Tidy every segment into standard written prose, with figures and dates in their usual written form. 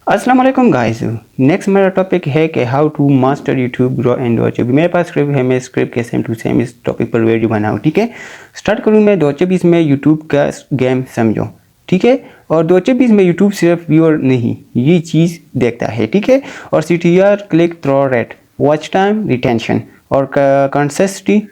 अस्सलाम वालेकुम guys. Next मेरा टॉपिक है कि how to master YouTube grow and watch. मेरे पास स्क्रिप्ट है, मैं स्क्रिप्ट के सेम टू सेम इस टॉपिक पर वीडियो बनाऊँ। ठीक है, स्टार्ट करूँ मैं 2024 में यूट्यूब का गेम समझो। ठीक है, और 2024 में यूट्यूब सिर्फ व्यूअर नहीं ये चीज़ देखता है। ठीक है, और CTR, click through rate, watch time, retention और कंसिस्टेंसी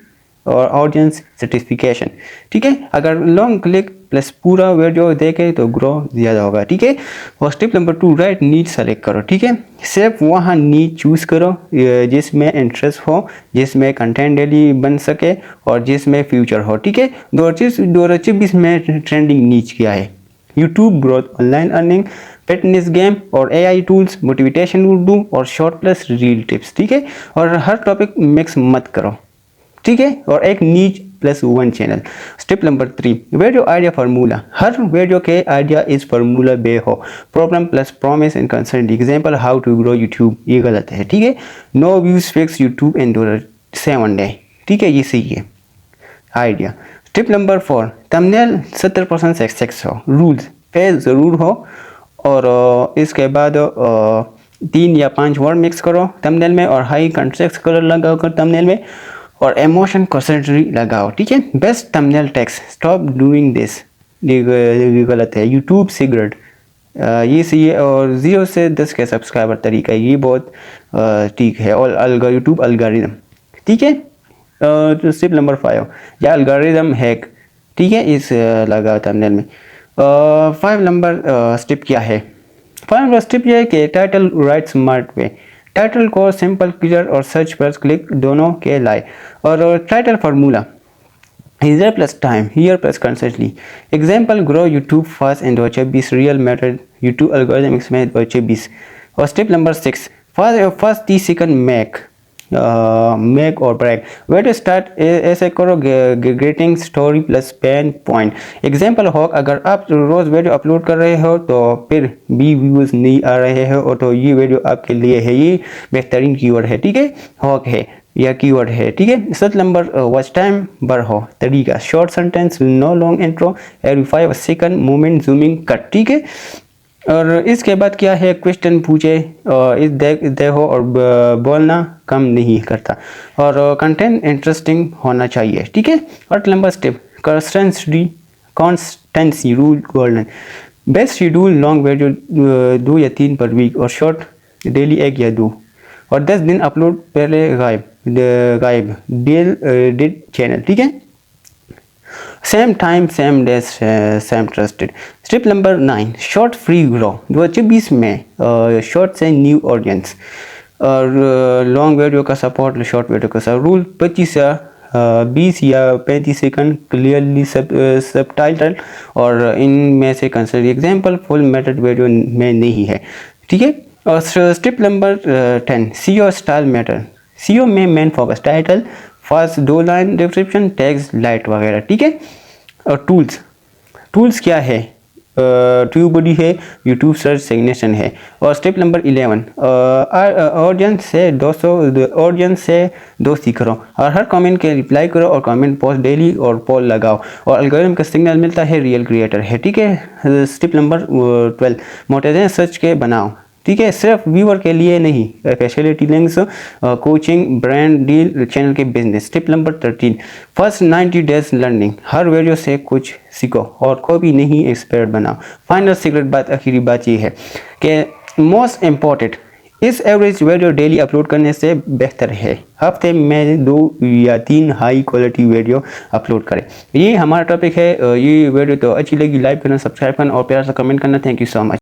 और ऑडियंस सर्टिफिकेशन। ठीक है, अगर लॉन्ग क्लिक प्लस पूरा वीडियो देखे तो ग्रो ज़्यादा होगा। ठीक है, और step number 2, right need select करो। ठीक है, सिर्फ वहाँ नीड चूज़ करो जिसमें इंटरेस्ट हो, जिसमें कंटेंट डेली बन सके और जिसमें फ्यूचर हो। ठीक है, 2024 में ट्रेंडिंग नीच क्या है? YouTube growth, online earning, fitness game और AI टूल्स, मोटिवेशन उर्दू और शॉर्ट प्लस रील टिप्स। ठीक है, और हर टॉपिक मिक्स मत करो। ठीक है, और एक niche plus one channel. Step number 3, video idea formula. हर वीडियो के आइडिया इस फार्मूला बे हो। Problem plus promise and concern. Example, how to grow YouTube, ये गलत है। ठीक है, no views fix YouTube in 7 day. ठीक है, ये सही है idea. Step number 4, thumbnail 70% success हो। रूल्स, फेस ज़रूर हो और इसके बाद 3 या 5 वर्ड मिक्स करो थंबनेल में और हाई कंट्रास्ट कलर लगाओ कर थंबनेल में और इमोशन कंसंट्री लगाओ। ठीक है, best thumbnail text, stop doing this, ये गलत है। यूट्यूब सिगरेट, ये सही है। और 0 से 10 के सब्सक्राइबर तरीका, ये बहुत ठीक है। और यूट्यूब अलगारिदम। ठीक है, तो स्टेप नंबर 5, या अलगारिदम हैक। ठीक है, इस लगा थंबनेल में। 5 नंबर स्टेप क्या है? 5 नंबर स्टेप ये है कि title right smart way. Title को सिंपल, क्लियर और सर्च पर क्लिक दोनों के लाए। और title formula, here plus time, here plus consistently. Example, grow YouTube fast in 2024, real matter YouTube algorithms में 2024। और step number 6, first 30 second make और ब्रेक। वे टू स्टार्ट ऐसे करो, greeting, story plus pain point. Example हो, अगर आप रोज video upload कर रहे हो तो फिर भी व्यूज नहीं आ रहे हो तो ये वीडियो आपके लिए है। ये बेहतरीन कीवर्ड है। ठीक है, हॉक है या कीवर्ड है। ठीक है, 7 नंबर वॉच टाइम बर हो तरीका, short sentence, no long intro, every 5 second movement, zooming, cut. ठीक है, और इसके बाद क्या है, क्वेश्चन पूछे इस देखो और बोलना कम नहीं करता और कंटेंट इंटरेस्टिंग होना चाहिए। ठीक है, 8 number step, constituency rule golden. Best schedule, long video 2 या 3 पर वीक और शॉर्ट डेली 1 या 2 और 10 दिन अपलोड पहले गायब डिड चैनल। ठीक है, same time same day same trusted. Step number 9, short free grow. 2024 में शॉर्ट से न्यू ऑडियंस और लॉन्ग वीडियो का सपोर्ट, शॉर्ट वीडियो का सपोर्ट। रूल 25 या 20 या 35 सेकंड, क्लियरली सब टाइटल और इनमें से consider. Example, full method video में नहीं है। ठीक है, और step number 10, SEO style matter. SEO में main focus, title, first 2 line, description, tags, light वगैरह। ठीक है, और टूल्स क्या है? ट्यूबडी है, यूट्यूब सर्च सिग्नेशन है। और स्टेप नंबर 11, ऑडियंस से दोस्ती करो और हर कमेंट के रिप्लाई करो और कमेंट पोस्ट डेली और पोल लगाओ और एल्गोरिथम का सिग्नल मिलता है, रियल क्रिएटर है। ठीक है, स्टेप नंबर 12, मोटिवेशन सर्च के बनाओ। ठीक है, सिर्फ व्यूअर के लिए नहीं, facility links, coaching, brand deal, channel के business. Step number 13, first 90 days learning. हर वीडियो से कुछ सीखो और कॉपी नहीं, एक्सपर्ट बनाओ। फाइनल सीक्रेट बात, आखिरी बात ये है कि मोस्ट इम्पॉर्टेंट, इस एवरेज वीडियो डेली अपलोड करने से बेहतर है हफ्ते में 2 या 3 हाई क्वालिटी वीडियो अपलोड करें। ये हमारा टॉपिक है। ये वीडियो तो अच्छी लगी, लाइक करना, सब्सक्राइब करना और प्यार से कमेंट करना। Thank you so much.